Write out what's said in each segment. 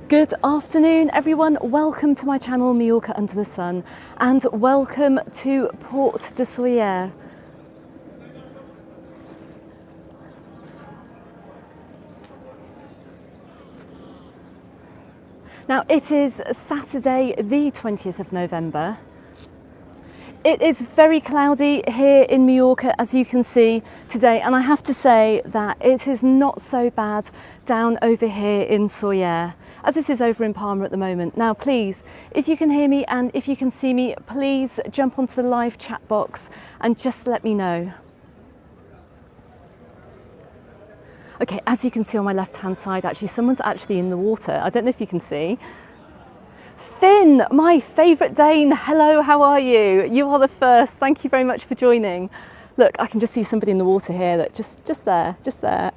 Good afternoon everyone, welcome to my channel Mallorca Under the Sun and welcome to Port de Sóller. Now it is Saturday the 20th of November. It is very cloudy here in Mallorca, as you can see today, and I have to say that it is not so bad down over here in Sóller, as it is over in Palma at the moment. Now please, if you can hear me and if you can see me, please jump onto the live chat box and just let me know. Okay, as you can see on my left hand side, actually someone's actually in the water. I don't know if you can see. Finn, my favourite Dane, hello, how are you? You are the first, thank you very much for joining. Look, I can just see somebody in the water here, that just there.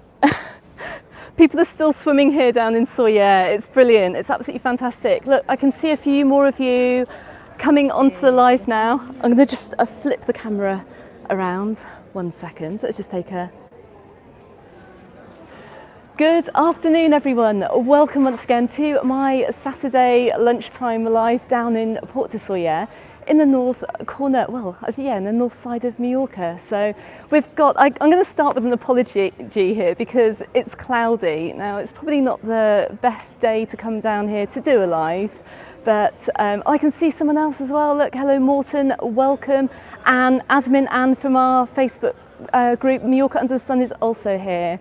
People are still swimming here down in Sóller, it's brilliant, it's absolutely fantastic. Look, I can see a few more of you coming onto the live now. I'm gonna just flip the camera around, 1 second, let's just take a... Good afternoon everyone, welcome once again to my Saturday lunchtime live down in Port de Sóller in the north corner, well yeah, in the north side of Mallorca. So we've got, I'm going to start with an apology here because it's cloudy. Now it's probably not the best day to come down here to do a live, but I can see someone else as well. Look, hello Morton, welcome, and admin Anne from our Facebook group Mallorca Under the Sun is also here.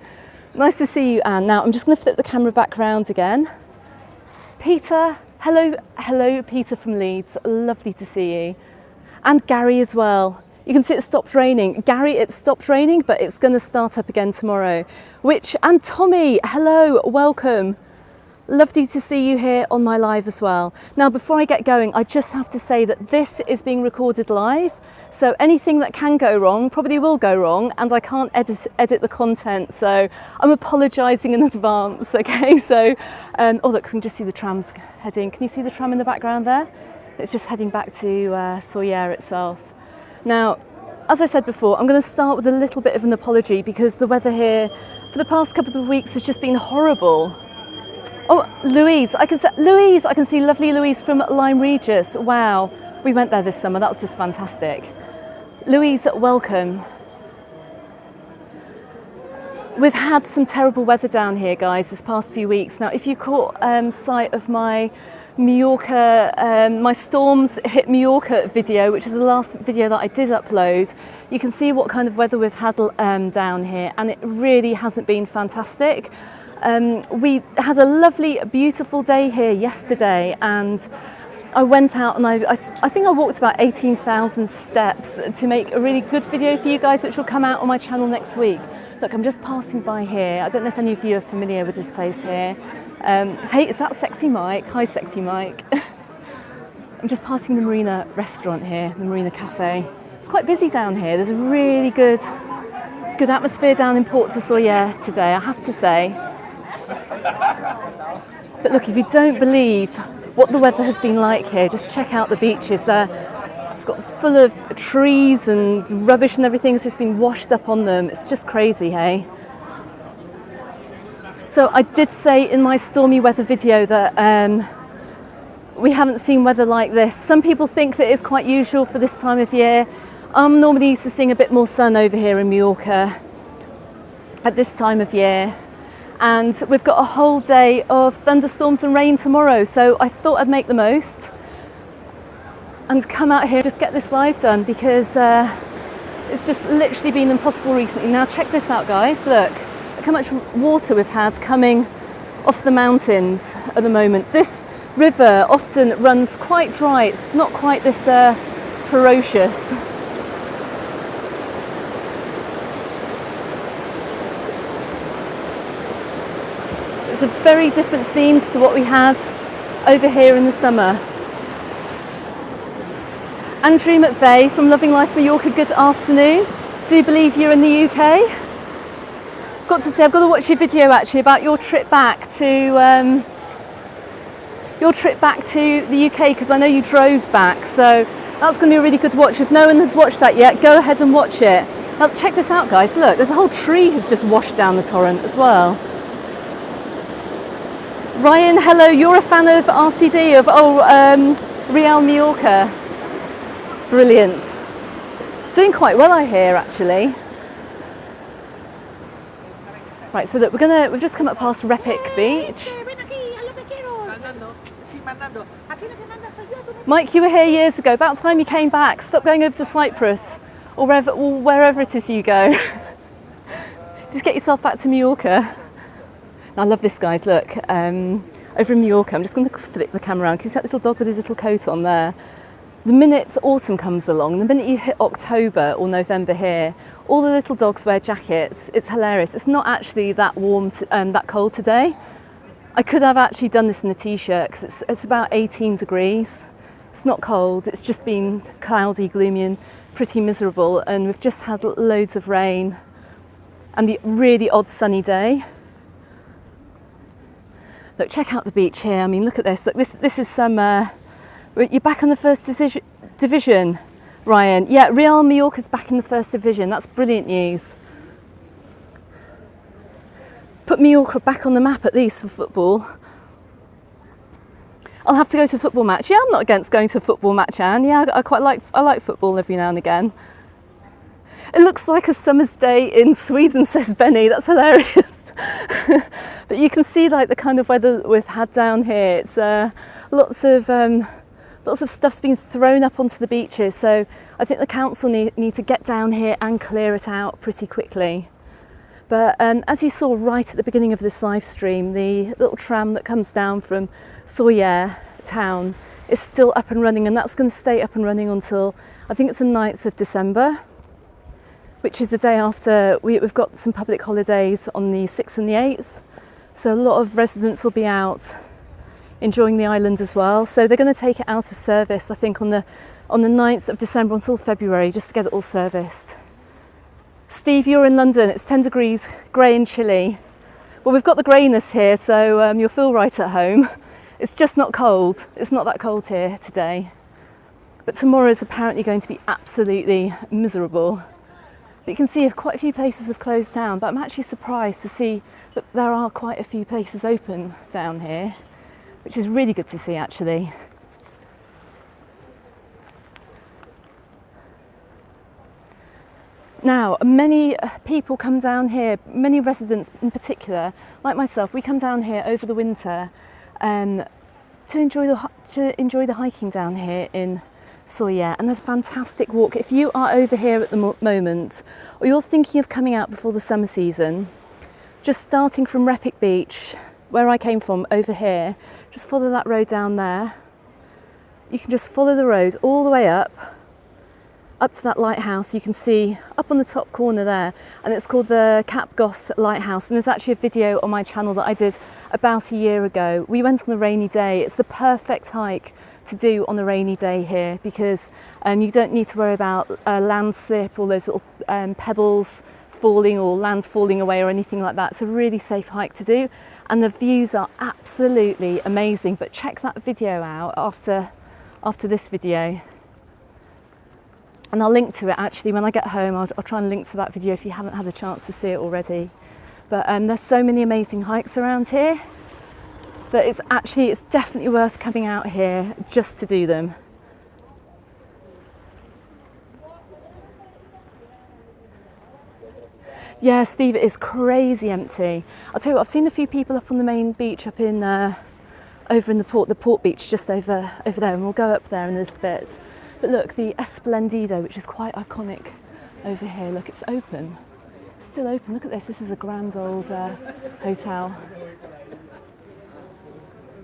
Nice to see you, Anne. Now I'm just going to flip the camera back round again. Peter, hello Peter from Leeds, lovely to see you. And Gary as well. You can see it stopped raining. Gary, it stopped raining, but it's going to start up again tomorrow. And Tommy, hello, welcome. Lovely to see you here on my live as well. Now, before I get going, I just have to say that this is being recorded live. So anything that can go wrong probably will go wrong, and I can't edit the content. So I'm apologising in advance, okay? So, oh look, we can just see the trams heading. Can you see the tram in the background there? It's just heading back to Sóller itself. Now, as I said before, I'm going to start with a little bit of an apology because the weather here for the past couple of weeks has just been horrible. Oh, Louise, I can see lovely Louise from Lyme Regis. Wow, we went there this summer, that was just fantastic. Louise, welcome. We've had some terrible weather down here, guys, this past few weeks. Now, if you caught sight of my Mallorca, my storms hit Mallorca video, which is the last video that I did upload, you can see what kind of weather we've had down here, and it really hasn't been fantastic. We had a lovely, beautiful day here yesterday, and I went out and I think I walked about 18,000 steps to make a really good video for you guys, which will come out on my channel next week. Look, I'm just passing by here. I don't know if any of you are familiar with this place here. Hey, is that Sexy Mike? Hi, Sexy Mike. I'm just passing the Marina restaurant here, the Marina Cafe. It's quite busy down here. There's a really good atmosphere down in Port de Sóller today, I have to say. But look, if you don't believe what the weather has been like here, just check out the beaches. They've got full of trees and rubbish and everything has just been washed up on them. It's just crazy, hey? So I did say in my stormy weather video that we haven't seen weather like this. Some people think that it's quite usual for this time of year. I'm normally used to seeing a bit more sun over here in Mallorca at this time of year. And we've got a whole day of thunderstorms and rain tomorrow, so I thought I'd make the most and come out here, just get this live done, because it's just literally been impossible recently. Now check this out, guys, look how much water we've had coming off the mountains at the moment. This river often runs quite dry, it's not quite this ferocious. It's a very different scenes to what we had over here in the summer. Andrew McVeigh from Loving Life Mallorca, good afternoon. Do believe you're in the UK? Got to say, I've got to watch your video actually about your trip back to the UK, because I know you drove back, so that's going to be a really good watch. If no one has watched that yet, go ahead and watch it. Now check this out, guys, look, there's a whole tree has just washed down the torrent as well. Ryan, hello, you're a fan of RCD, of Real Mallorca. Brilliant. Doing quite well, I hear, actually. Right, so that we've just come up past Repic Beach. Mike, you were here years ago. About time you came back. Stop going over to Cyprus or wherever it is you go. Just get yourself back to Mallorca. I love this, guys. Look, over in Mallorca, I'm just going to flip the camera around. Can you see that little dog with his little coat on there? The minute autumn comes along, the minute you hit October or November here, all the little dogs wear jackets. It's hilarious. It's not actually that warm, that cold today. I could have actually done this in a t-shirt because it's about 18 degrees. It's not cold. It's just been cloudy, gloomy and pretty miserable. And we've just had loads of rain and the really odd sunny day. Look, check out the beach here. I mean, look at this. Look, this is some... You're back on the first division, Ryan. Yeah, Real Mallorca's back in the first division. That's brilliant news. Put Mallorca back on the map at least for football. I'll have to go to a football match. Yeah, I'm not against going to a football match, Anne. Yeah, I like football every now and again. It looks like a summer's day in Sweden, says Benny. That's hilarious. But you can see like the kind of weather we've had down here. It's lots of stuff's been thrown up onto the beaches, so I think the council need to get down here and clear it out pretty quickly. But as you saw right at the beginning of this live stream, the little tram that comes down from Sóller town is still up and running, and that's going to stay up and running until I think it's the 9th of December, which is the day after we've got some public holidays on the 6th and the 8th. So a lot of residents will be out enjoying the island as well. So they're going to take it out of service, I think, on the 9th of December until February, just to get it all serviced. Steve, you're in London. It's 10 degrees, grey and chilly. Well, we've got the greyness here, so you'll feel right at home. It's just not cold. It's not that cold here today. But tomorrow is apparently going to be absolutely miserable. But you can see quite a few places have closed down, but I'm actually surprised to see that there are quite a few places open down here, which is really good to see, actually. Now, many people come down here, many residents in particular, like myself, we come down here over the winter to enjoy the hiking down here in Sóller, and there's a fantastic walk. If you are over here at the moment, or you're thinking of coming out before the summer season, just starting from Repic Beach, where I came from, over here, just follow that road down there. You can just follow the road all the way up to that lighthouse. You can see up on the top corner there, and it's called the Cap Goss Lighthouse, and there's actually a video on my channel that I did about a year ago. We went on a rainy day. It's the perfect hike to do on a rainy day here, because you don't need to worry about landslip or those little pebbles falling or land falling away or anything like that. It's a really safe hike to do, and the views are absolutely amazing. But check that video out after this video. And I'll link to it actually when I get home. I'll try and link to that video if you haven't had a chance to see it already. But there's so many amazing hikes around here that it's definitely worth coming out here just to do them. Yeah, Steve, it is crazy empty. I'll tell you what, I've seen a few people up on the main beach up in over in the port beach just over there, and we'll go up there in a little bit. But look, the Esplendido, which is quite iconic over here, look, it's open. It's still open. Look at this. This is a grand old hotel.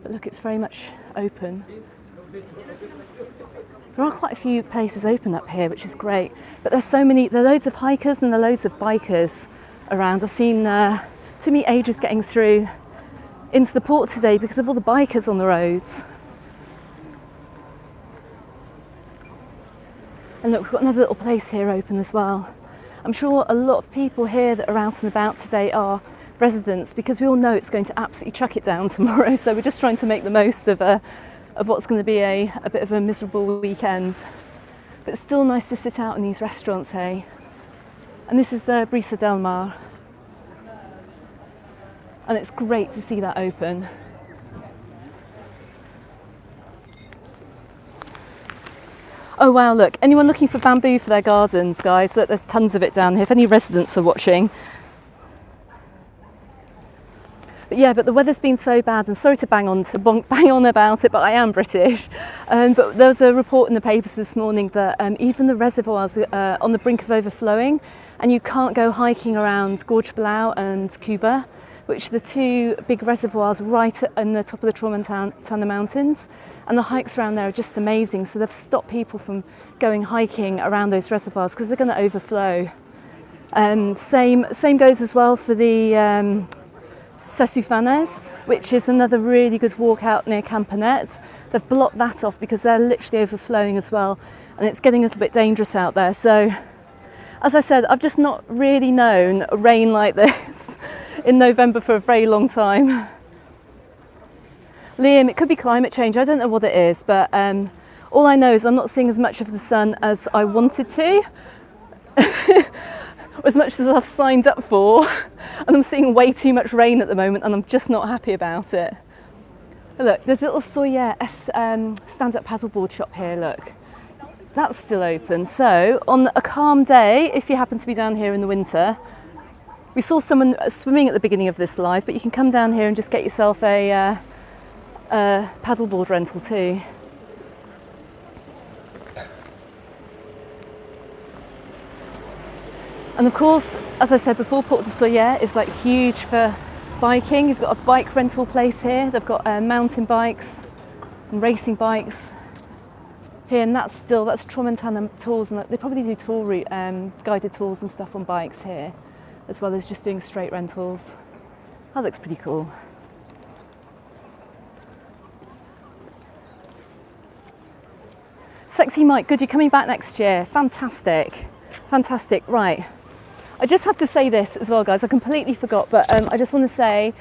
But look, it's very much open. There are quite a few places open up here, which is great. But there are loads of hikers and there are loads of bikers around. I've seen too many ages getting through into the port today because of all the bikers on the roads. And look, we've got another little place here open as well. I'm sure a lot of people here that are out and about today are residents, because we all know it's going to absolutely chuck it down tomorrow. So we're just trying to make the most of what's going to be a bit of a miserable weekend. But it's still nice to sit out in these restaurants, hey? And this is the Brisa del Mar. And it's great to see that open. Oh wow, look, anyone looking for bamboo for their gardens, guys? Look, there's tons of it down here, if any residents are watching. But yeah, but the weather's been so bad, and sorry to bang on about it, but I am British. But there was a report in the papers this morning that even the reservoirs are on the brink of overflowing, and you can't go hiking around Gorge Blau and Cuba, which are the two big reservoirs right on the top of the Tramontana Mountains. And the hikes around there are just amazing. So they've stopped people from going hiking around those reservoirs because they're going to overflow. Same goes as well for the Sesufanes, which is another really good walk out near Campanet. They've blocked that off because they're literally overflowing as well, and it's getting a little bit dangerous out there. So, as I said, I've just not really known rain like this in November for a very long time. Liam, it could be climate change, I don't know what it is, but all I know is I'm not seeing as much of the sun as I wanted to, as much as I've signed up for, and I'm seeing way too much rain at the moment, and I'm just not happy about it. Look, there's a little Sóller stand-up paddleboard shop here, look. That's still open. So on a calm day, if you happen to be down here in the winter, we saw someone swimming at the beginning of this live, but you can come down here and just get yourself a paddleboard rental too. And of course, as I said before, Port de Sóller is like huge for biking. You've got a bike rental place here. They've got mountain bikes and racing bikes here, and that's Tramontana tours, and they probably do tour route, guided tours and stuff on bikes here, as well as just doing straight rentals. That looks pretty cool. Sexy Mike, good, you're coming back next year. Fantastic, fantastic. Right, I just have to say this as well, guys. I completely forgot, but I just want to say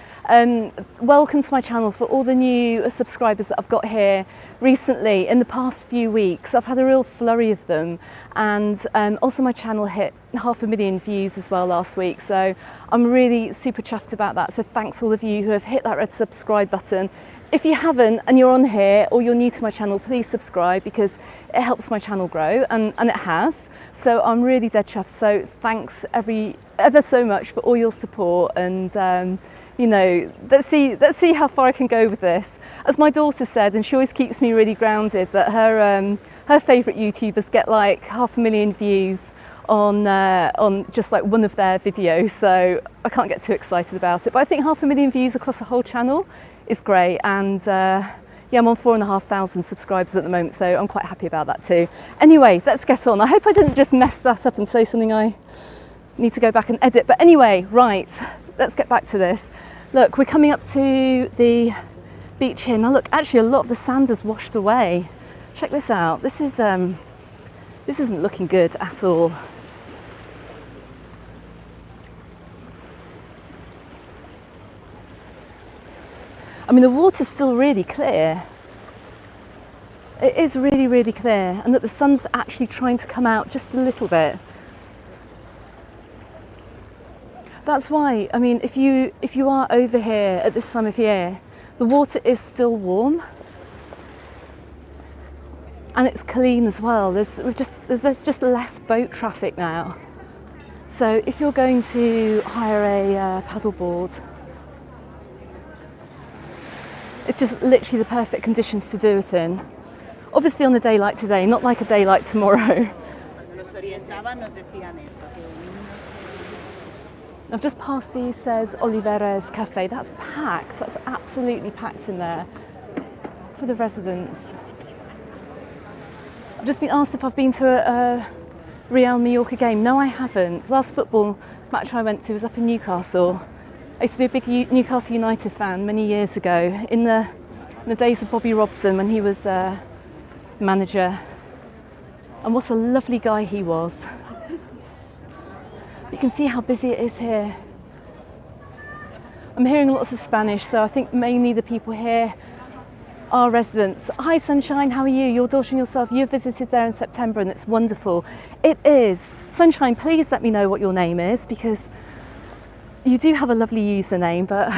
welcome to my channel for all the new subscribers that I've got here recently. In the past few weeks, I've had a real flurry of them, and also my channel hit 500,000 views as well last week, so I'm really super chuffed about that. So thanks all of you who have hit that red subscribe button. If you haven't and you're on here or you're new to my channel, please subscribe, because it helps my channel grow, and it has. So I'm really dead chuffed. So thanks ever so much for all your support, and you know, let's see how far I can go with this. As my daughter said, and she always keeps me really grounded, that her favourite YouTubers get like 500,000 views on just like one of their videos, so I can't get too excited about it. But I think 500,000 views across the whole channel is great, and yeah, I'm on 4,500 subscribers at the moment, so I'm quite happy about that too. Anyway, let's get on. I hope I didn't just mess that up and say something I need to go back and edit. But anyway, right, let's get back to this. Look, we're coming up to the beach here. Now look, actually a lot of the sand has washed away. Check this out. This isn't looking good at all. I mean, the water's still really clear. It is really, really clear, and that the sun's actually trying to come out just a little bit. That's why, I mean, if you are over here at this time of year, the water is still warm, and it's clean as well. There's just less boat traffic now. So if you're going to hire a paddleboard, it's just literally the perfect conditions to do it in. Obviously on a day like today, not like a day like tomorrow. I've just passed the Says Oliveres Cafe. That's packed. That's absolutely packed in there for the residents. I've just been asked if I've been to a Real Mallorca game. No, I haven't. The last football match I went to was up in Newcastle. I used to be a big Newcastle United fan many years ago, in the days of Bobby Robson when he was manager. And what a lovely guy he was. You can see how busy it is here. I'm hearing lots of Spanish, so I think mainly the people here are residents. Hi Sunshine, how are you? Your daughter and yourself, you visited there in September and it's wonderful. It is. Sunshine, please let me know what your name is, because you do have a lovely username, but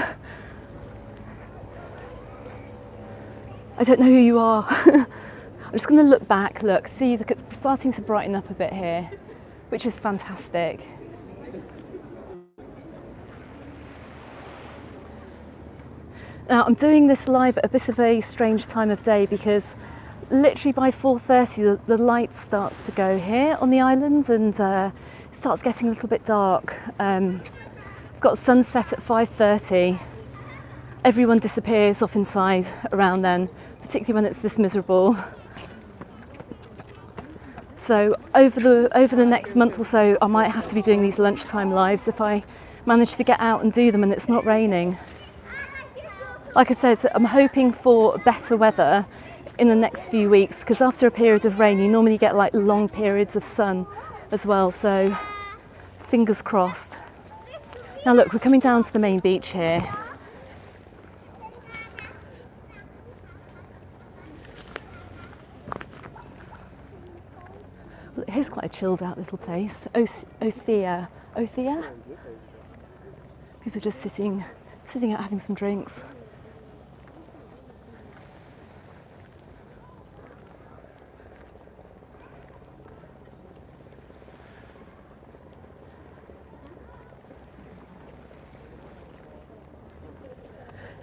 I don't know who you are. I'm just going to look back, look, see, look, it's starting to brighten up a bit here, which is fantastic. Now, I'm doing this live at a bit of a strange time of day because literally by 4:30 the light starts to go here on the island, and it starts getting a little bit dark. I've got sunset at 5:30. Everyone disappears off inside around then, particularly when it's this miserable. So over the next month or so, I might have to be doing these lunchtime lives if I manage to get out and do them and it's not raining. Like I said, I'm hoping for better weather in the next few weeks, because after a period of rain you normally get like long periods of sun as well, so fingers crossed. Now look, we're coming down to the main beach here. Well, here's quite a chilled out little place. Othea. People are just sitting out having some drinks.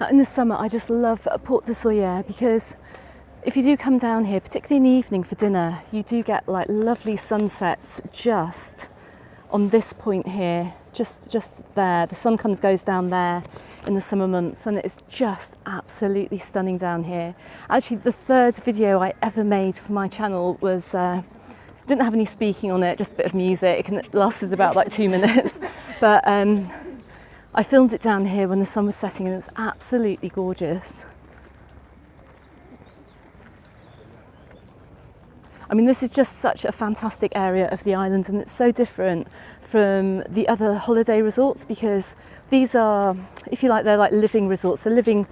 Now, in the summer, I just love Port de Sóller because if you do come down here, particularly in the evening for dinner, you do get like lovely sunsets just on this point here, just there. The sun kind of goes down there in the summer months, and it's just absolutely stunning down here. Actually, the third video I ever made for my channel was didn't have any speaking on it, just a bit of music, and it lasted about like 2 minutes. But I filmed it down here when the sun was setting, and it was absolutely gorgeous. I mean, this is just such a fantastic area of the island, and it's so different from the other holiday resorts because these are, if you like, they're like living resorts. They're living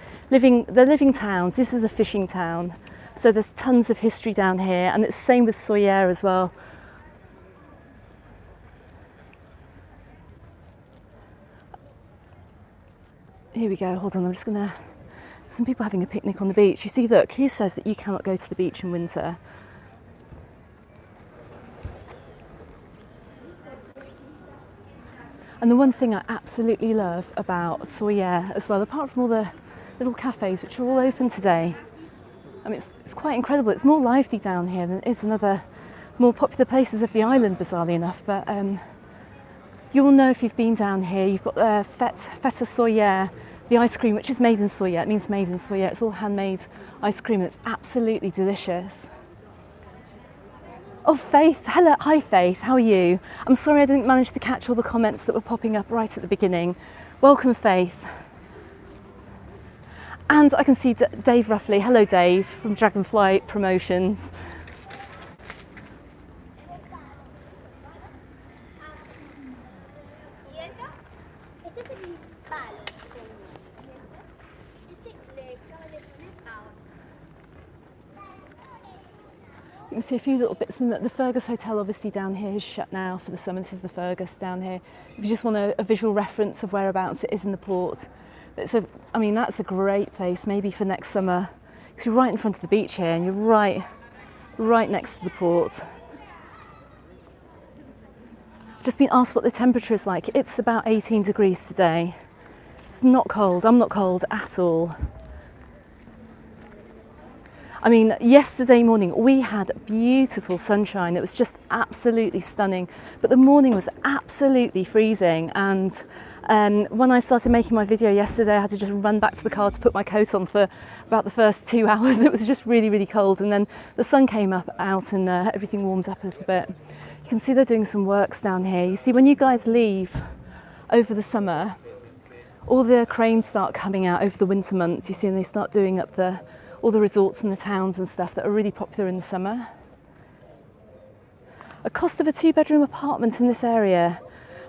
towns. This is a fishing town, so there's tons of history down here, and it's the same with Sóller as well. Here we go, hold on, I'm just gonna, some people having a picnic on the beach. You see, look, who says that you cannot go to the beach in winter? And the one thing I absolutely love about Sóller as well, apart from all the little cafes which are all open today, I mean, it's quite incredible. It's more lively down here than it is in other more popular places of the island, bizarrely enough. But you will know if you've been down here. You've got the feta Sóller, the ice cream, which is made in Sóller. It means made in Sóller. It's all handmade ice cream, and it's absolutely delicious. Oh, Faith, hello, hi Faith, how are you? I'm sorry I didn't manage to catch all the comments that were popping up right at the beginning. Welcome, Faith. And I can see Dave Ruffley. Hello, Dave, from Dragonfly Promotions. You can see a few little bits, and the Fergus Hotel obviously down here is shut now for the summer. This is the Fergus down here. If you just want a visual reference of whereabouts it is in the port. I mean, that's a great place maybe for next summer, because you're right in front of the beach here and you're right next to the port. Just been asked what the temperature is like. It's about 18 degrees today. It's not cold. I'm not cold at all. I mean, yesterday morning we had beautiful sunshine. It was just absolutely stunning, but the morning was absolutely freezing. And when I started making my video yesterday, I had to just run back to the car to put my coat on for about the first 2 hours. It was just really cold, and then the sun came out and everything warmed up a little bit. You can see they're doing some works down here. You see, when you guys leave over the summer, all the cranes start coming out over the winter months. You see, and they start doing up all the resorts and the towns and stuff that are really popular in the summer. A cost of a 2-bedroom apartment in this area.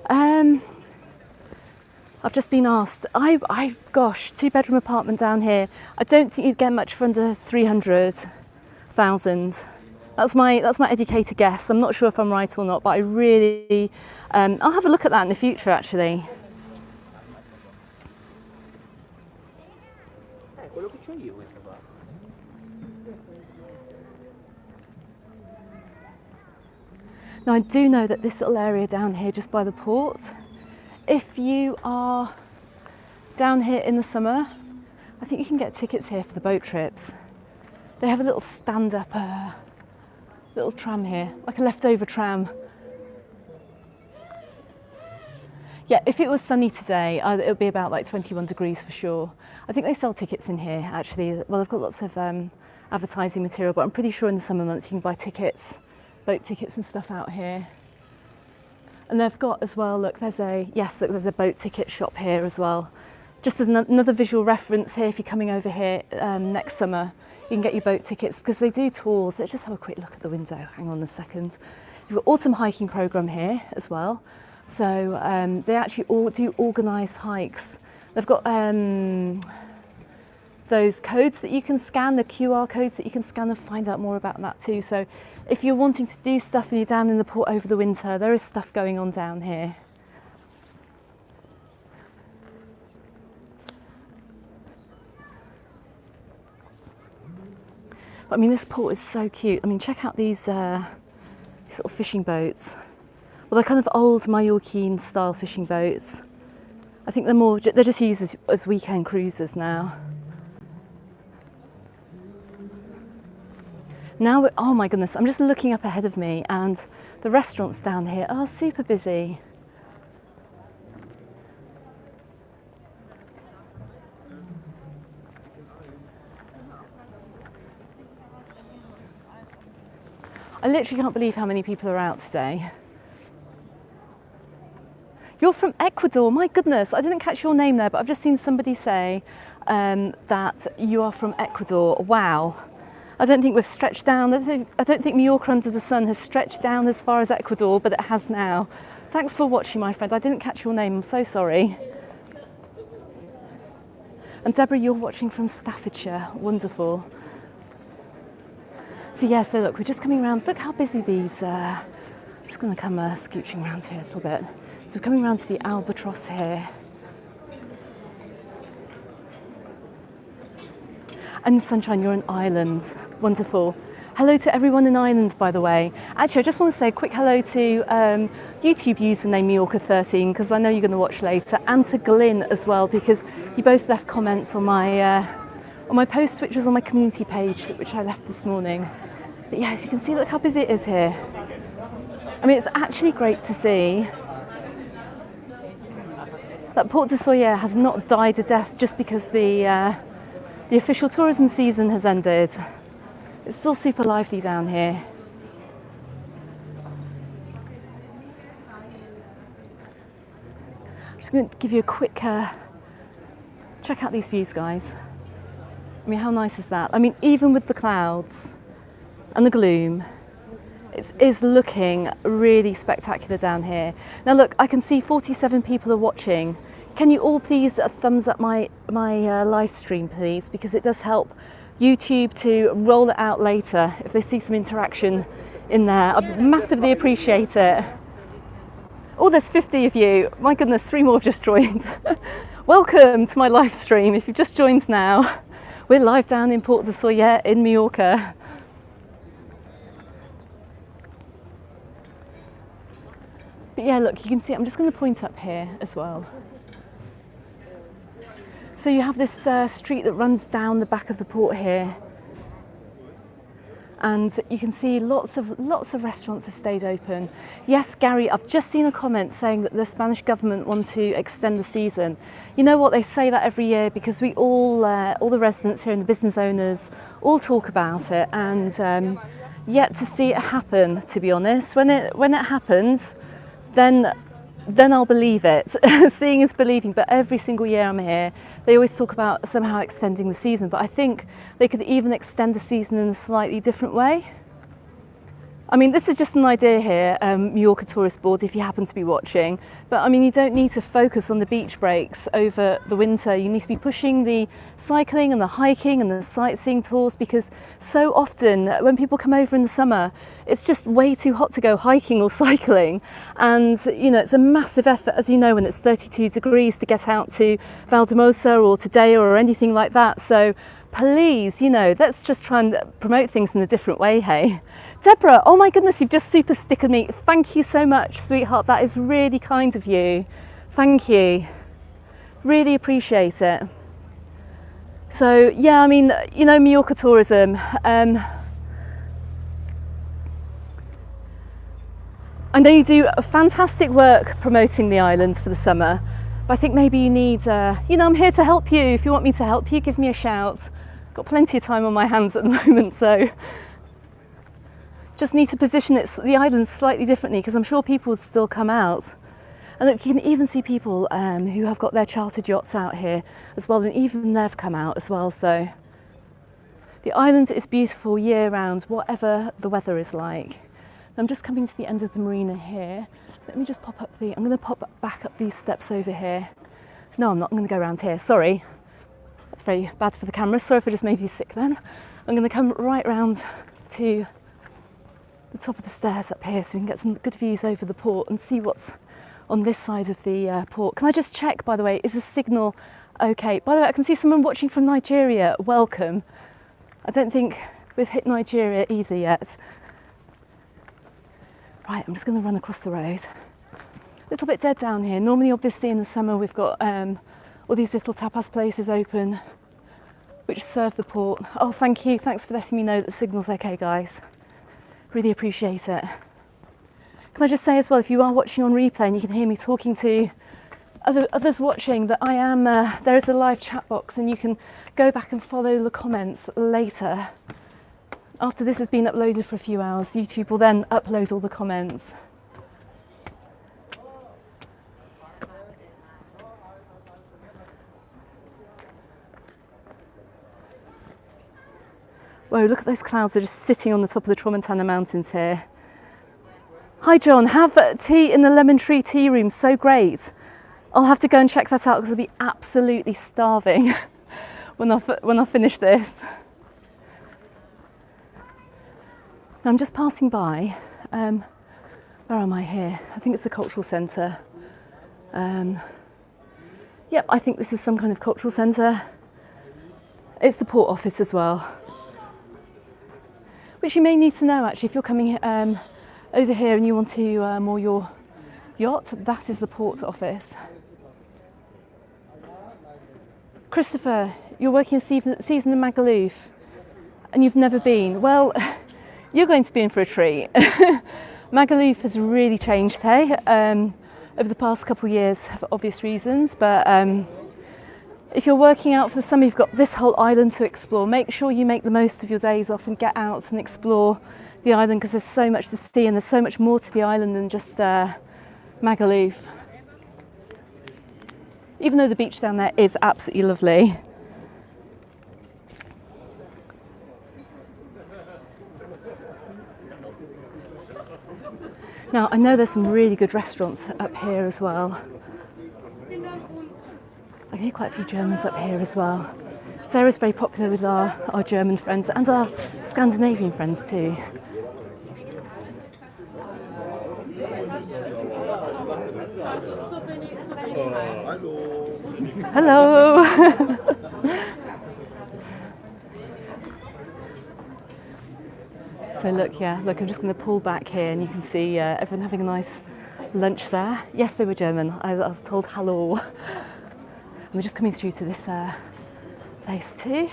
I've just been asked. Gosh, 2-bedroom apartment down here. I don't think you'd get much for under 300,000. That's my educated guess. I'm not sure if I'm right or not, but I really, I'll have a look at that in the future actually. Now I do know that this little area down here just by the port, if you are down here in the summer, I think you can get tickets here for the boat trips. They have a little stand-up little tram here, like a leftover tram. Yeah, if it was sunny today, it would be about like 21 degrees for sure. I think they sell tickets in here actually. Well, they've got lots of advertising material, but I'm pretty sure in the summer months you can buy tickets, boat tickets and stuff out here. And they've got as well, look, there's a boat ticket shop here as well. Just as another visual reference here, if you're coming over here next summer, you can get your boat tickets because they do tours. Let's just have a quick look at the window. Hang on a second. You've got autumn hiking program here as well. So they actually all do organised hikes. They've got those codes that you can scan, the QR codes that you can scan and find out more about that too. So if you're wanting to do stuff and you're down in the port over the winter, there is stuff going on down here. But, I mean, this port is so cute. I mean, check out these little fishing boats. Well, they're kind of old Mallorquin style fishing boats. I think they're just used as weekend cruisers now. Now, oh my goodness, I'm just looking up ahead of me and the restaurants down here are super busy. I literally can't believe how many people are out today. You're from Ecuador, my goodness, I didn't catch your name there, but I've just seen somebody say that you are from Ecuador. Wow. I don't think we've stretched down, I don't think Mallorca under the sun has stretched down as far as Ecuador, but it has now. Thanks for watching, my friend. I didn't catch your name, I'm so sorry. And Deborah, you're watching from Staffordshire, wonderful. So yeah, so look, we're just coming around, look how busy these, I'm just gonna come scooching around here a little bit. So we're coming around to the Albatross here. And Sunshine, you're in Ireland, wonderful. Hello to everyone in Ireland, by the way. Actually, I just want to say a quick hello to YouTube username Mallorca13, because I know you're gonna watch later, and to Glyn as well, because you both left comments on my post, which was on my community page, which I left this morning. But yeah, as you can see, look how busy it is here. I mean, it's actually great to see that Port de Sóller has not died a death just because the official tourism season has ended. It's still super lively down here. I'm just going to give you a quick check out these views, guys. I mean, how nice is that? I mean, even with the clouds and the gloom, it is looking really spectacular down here. Now look, I can see 47 people are watching. Can you all please thumbs up my live stream, please? Because it does help YouTube to roll it out later if they see some interaction in there. I massively appreciate it. Oh, there's 50 of you. My goodness, 3 more have just joined. Welcome to my live stream. If you've just joined now, we're live down in Port de Sóller in Mallorca. But yeah, look, you can see, I'm just going to point up here as well. So you have this street that runs down the back of the port here. And you can see lots of restaurants have stayed open. Yes, Gary, I've just seen a comment saying that the Spanish government want to extend the season. You know what, they say that every year because we all the residents here and the business owners all talk about it, and yet to see it happen, to be honest. When it happens, then I'll believe it. Seeing is believing, but every single year I'm here, they always talk about somehow extending the season, but I think they could even extend the season in a slightly different way. I mean, this is just an idea here, Mallorca Tourist Board, if you happen to be watching. But I mean, you don't need to focus on the beach breaks over the winter. You need to be pushing the cycling and the hiking and the sightseeing tours, because so often when people come over in the summer, it's just way too hot to go hiking or cycling. And, you know, it's a massive effort, as you know, when it's 32 degrees to get out to Valdemosa or to Deo or anything like that. So please, you know, let's just try and promote things in a different way, hey? Deborah, oh my goodness, you've just super stickered me. Thank you so much, sweetheart. That is really kind of you. Thank you. Really appreciate it. So, yeah, I mean, you know, Mallorca tourism. I know you do fantastic work promoting the island for the summer, but I think maybe you need, you know, I'm here to help you. If you want me to help you, give me a shout. Got plenty of time on my hands at the moment, so just need to position the island slightly differently, because I'm sure people would still come out. And look, you can even see people who have got their chartered yachts out here as well, and even they've come out as well. So the island is beautiful year round, whatever the weather is like. I'm just coming to the end of the marina here. Let me just pop up I'm going to pop back up these steps over here. No, I'm not, I'm going to go around here, sorry. That's very bad for the camera, sorry if I just made you sick then. I'm going to come right round to the top of the stairs up here so we can get some good views over the port and see what's on this side of the port. Can I just check, by the way, is the signal okay? By the way, I can see someone watching from Nigeria, welcome. I don't think we've hit Nigeria either yet. Right, I'm just going to run across the road. A little bit dead down here. Normally, obviously, in the summer, we've got all these little tapas places open, which serve the port. Oh, thank you. Thanks for letting me know that the signal's okay, guys. Really appreciate it. Can I just say as well, if you are watching on replay and you can hear me talking to others watching, that I am, there is a live chat box and you can go back and follow the comments later. After this has been uploaded for a few hours, YouTube will then upload all the comments. Whoa, look at those clouds, they're just sitting on the top of the Tramontana Mountains here. Hi John, have tea in the Lemon Tree Tea Room, so great. I'll have to go and check that out because I'll be absolutely starving when I finish this. Now I'm just passing by, where am I here? I think it's the cultural centre. Yep, I think this is some kind of cultural centre. It's the port office as well, which you may need to know actually if you're coming over here and you want to moor your yacht. That is the port office. Christopher, you're working a season in Magaluf and you've never been. Well, you're going to be in for a treat. Magaluf has really changed, hey, over the past couple of years for obvious reasons, but if you're working out for the summer, you've got this whole island to explore. Make sure you make the most of your days off and get out and explore the island because there's so much to see and there's so much more to the island than just Magaluf. Even though the beach down there is absolutely lovely. Now, I know there's some really good restaurants up here as well. I hear quite a few Germans up here as well. Sarah's very popular with our German friends and our Scandinavian friends too. Hello. So look, I'm just going to pull back here and you can see everyone having a nice lunch there. Yes, they were German. I was told hello. And we're just coming through to this place too.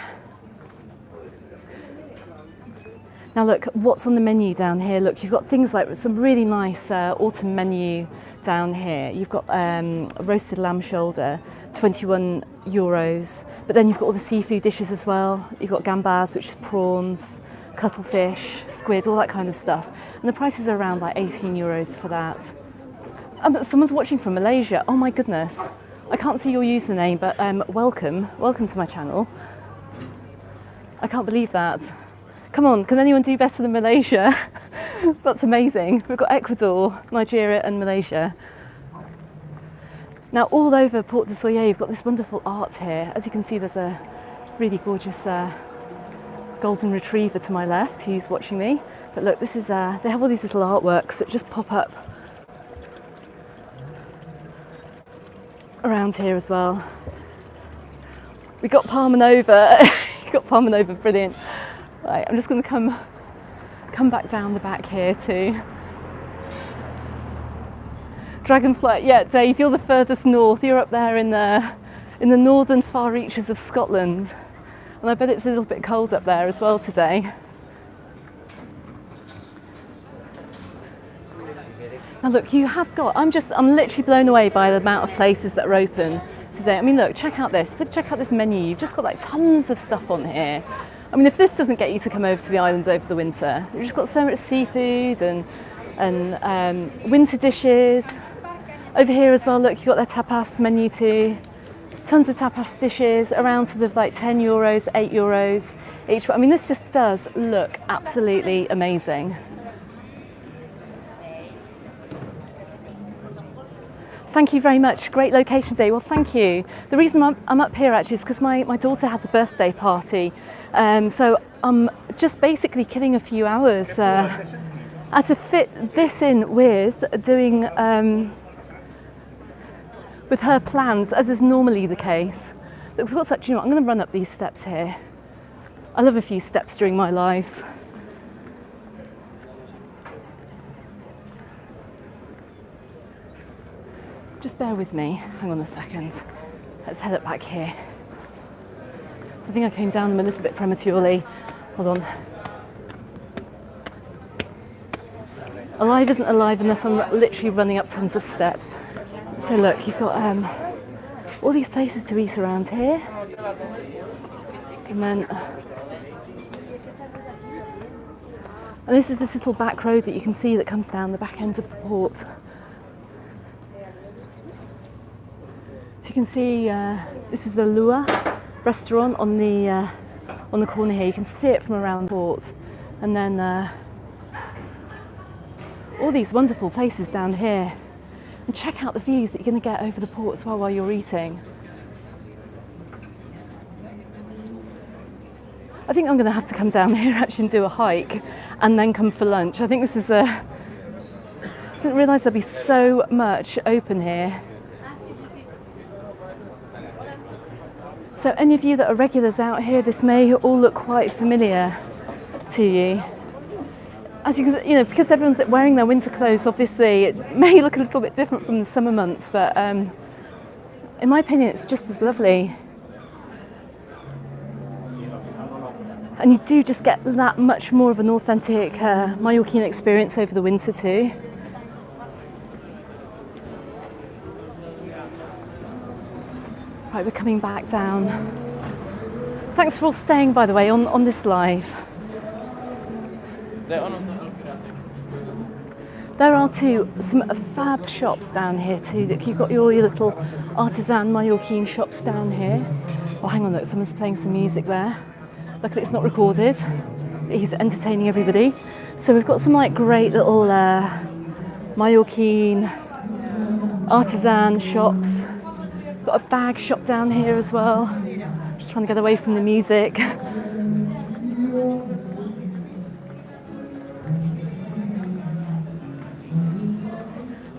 Now look, what's on the menu down here? Look, you've got things like some really nice autumn menu down here. You've got roasted lamb shoulder, €21. But then you've got all the seafood dishes as well. You've got gambas, which is prawns, cuttlefish, squid, all that kind of stuff. And the prices are around like €18 for that. Someone's watching from Malaysia. Oh my goodness. I can't see your username, but welcome to my channel. I can't believe that. Come on, can anyone do better than Malaysia? That's amazing. We've got Ecuador, Nigeria and Malaysia. Now all over Port de Sóller you've got this wonderful art here. As you can see there's a really gorgeous golden retriever to my left who's watching me. But look, this is they have all these little artworks that just pop up around here as well. We got Palma Nova You've got palm over, brilliant. Right, I'm just going to come back down the back here too. Dragonfly, yeah, Dave, you're the furthest north. You're up there in the northern far reaches of Scotland. And I bet it's a little bit cold up there as well today. Now look, you have got, I'm literally blown away by the amount of places that are open today. I mean, look, check out this menu. You've just got like tons of stuff on here. I mean, if this doesn't get you to come over to the islands over the winter, you've just got so much seafood and winter dishes. Over here as well, look, you've got their tapas menu too. Tons of tapas dishes, around sort of like 10 euros, 8 euros each. I mean, this just does look absolutely amazing. Thank you very much. Great location today. Well, thank you. The reason I'm up here actually is because my daughter has a birthday party. So I'm just basically killing a few hours to fit this in with doing, with her plans, as is normally the case. But we've got such, you know, I'm going to run up these steps here. I love a few steps during my lives. Just bear with me, hang on a second. Let's head up back here. So I think I came down them a little bit prematurely. Hold on. Alive isn't alive unless I'm literally running up tons of steps. So look, you've got all these places to eat around here. And this is this little back road that you can see that comes down the back end of the port. So you can see this is the Lua restaurant on the corner here. You can see it from around the port, and then all these wonderful places down here. And check out the views that you're going to get over the port as well while you're eating. I think I'm going to have to come down here actually and do a hike, and then come for lunch. I think this is I didn't realise there'd be so much open here. So any of you that are regulars out here, this may all look quite familiar to you. As you know, because everyone's wearing their winter clothes, obviously it may look a little bit different from the summer months, but in my opinion, it's just as lovely. And you do just get that much more of an authentic Mallorquin experience over the winter too. Right, we're coming back down. Thanks for all staying, by the way, on this live. There are some fab shops down here too. Look, you've got all your little artisan Mallorquin shops down here. Oh, hang on, look, someone's playing some music there. Luckily it's not recorded. He's entertaining everybody. So we've got some like great little Mallorquin artisan shops. Got a bag shop down here as well. Just trying to get away from the music.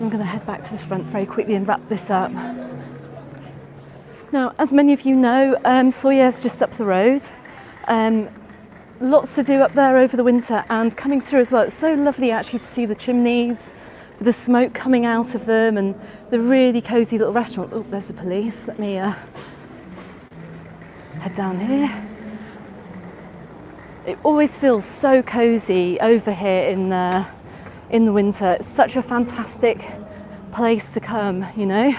I'm going to head back to the front very quickly and wrap this up. Now, as many of you know, Sóller's just up the road. Lots to do up there over the winter, and coming through as well. It's so lovely actually to see the chimneys with the smoke coming out of them, and the really cosy little restaurants. Oh, there's the police. Let me head down here. It always feels so cosy over here in the winter. It's such a fantastic place to come, you know.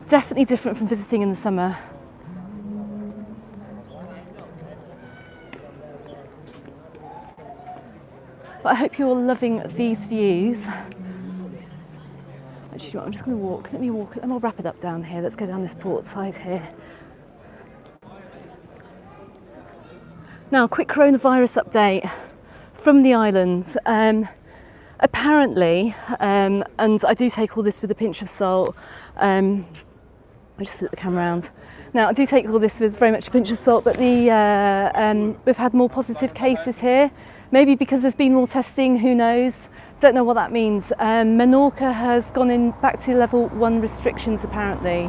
Definitely different from visiting in the summer. But I hope you're all loving these views. Actually, I'm just going to walk. Let me walk, and I'll wrap it up down here. Let's go down this port side here. Now, quick coronavirus update from the island. Apparently, and I do take all this with a pinch of salt, I just flip the camera around. Now, I do take all this with very much a pinch of salt, but we've had more positive cases here. Maybe because there's been more testing, who knows? Don't know what that means. Mallorca has gone in back to level 1 restrictions apparently.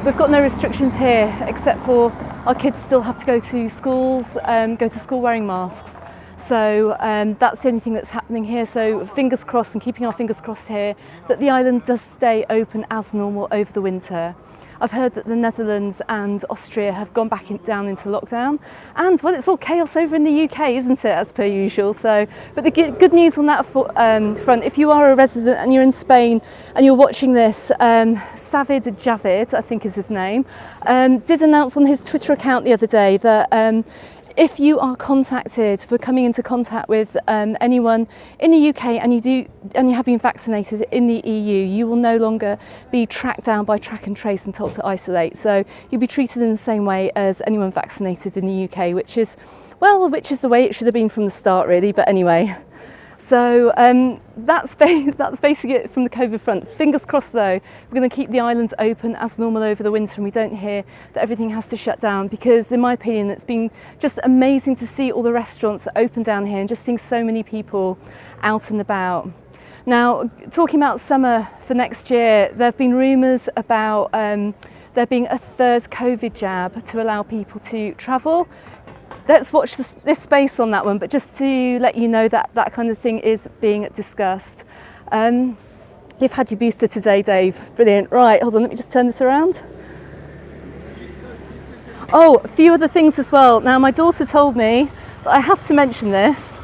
We've got no restrictions here except for our kids still have to go to schools, go to school wearing masks. So that's the only thing that's happening here. So fingers crossed, and keeping our fingers crossed here, that the island does stay open as normal over the winter. I've heard that the Netherlands and Austria have gone back down into lockdown, and well, it's all chaos over in the UK, isn't it, as per usual. So, but the good news on that front, if you are a resident and you're in Spain and you're watching this, Savid Javid, I think is his name, did announce on his Twitter account the other day that if you are contacted for coming into contact with anyone in the UK and you have been vaccinated in the EU, you will no longer be tracked down by track and trace and told to isolate. So you'll be treated in the same way as anyone vaccinated in the UK, which is the way it should have been from the start, really. But anyway. So that's basically it from the COVID front. Fingers crossed though, we're going to keep the islands open as normal over the winter and we don't hear that everything has to shut down, because in my opinion it's been just amazing to see all the restaurants open down here and just seeing so many people out and about. Now, talking about summer for next year, there have been rumours about there being a third COVID jab to allow people to travel. Let's watch this space on that one, but just to let you know that that kind of thing is being discussed. You've had your booster today, Dave. Brilliant. Right, hold on, let me just turn this around. Oh, a few other things as well. Now, my daughter told me that I have to mention this,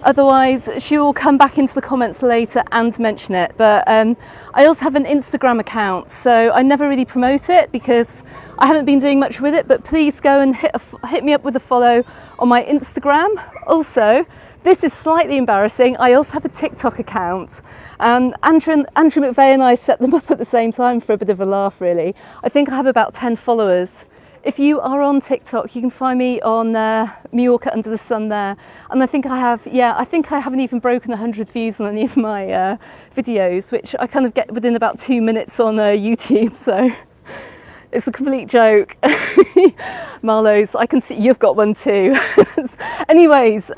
otherwise she will come back into the comments later and mention it. But I also have an Instagram account, so I never really promote it because I haven't been doing much with it, but please go and hit me up with a follow on my Instagram. Also, this is slightly embarrassing, I also have a TikTok account. Andrew McVeigh and I set them up at the same time for a bit of a laugh, really. I think I have about 10 followers. If you are on TikTok, you can find me on Mallorca Under the Sun there. And I think I haven't even broken 100 views on any of my videos, which I kind of get within about 2 minutes on YouTube, so it's a complete joke. Marlowe's, I can see you've got one too. Anyways,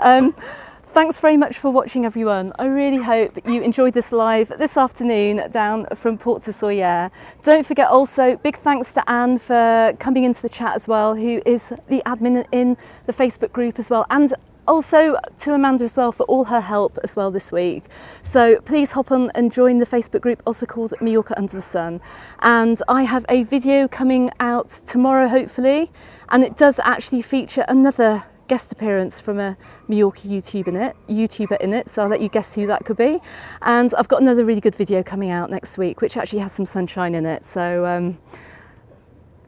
thanks very much for watching, everyone. I really hope you enjoyed this live this afternoon down from Port de Sóller. Don't forget also, big thanks to Anne for coming into the chat as well, who is the admin in the Facebook group as well, and also to Amanda as well for all her help as well this week. So please hop on and join the Facebook group, also called Mallorca Under the Sun. And I have a video coming out tomorrow, hopefully, and it does actually feature another guest appearance from a Mallorca YouTuber in it, so I'll let you guess who that could be. And I've got another really good video coming out next week, which actually has some sunshine in it, so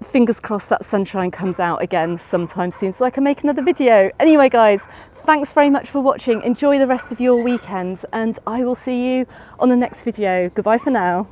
fingers crossed that sunshine comes out again sometime soon so I can make another video. Anyway guys, thanks very much for watching, enjoy the rest of your weekend, and I will see you on the next video. Goodbye for now.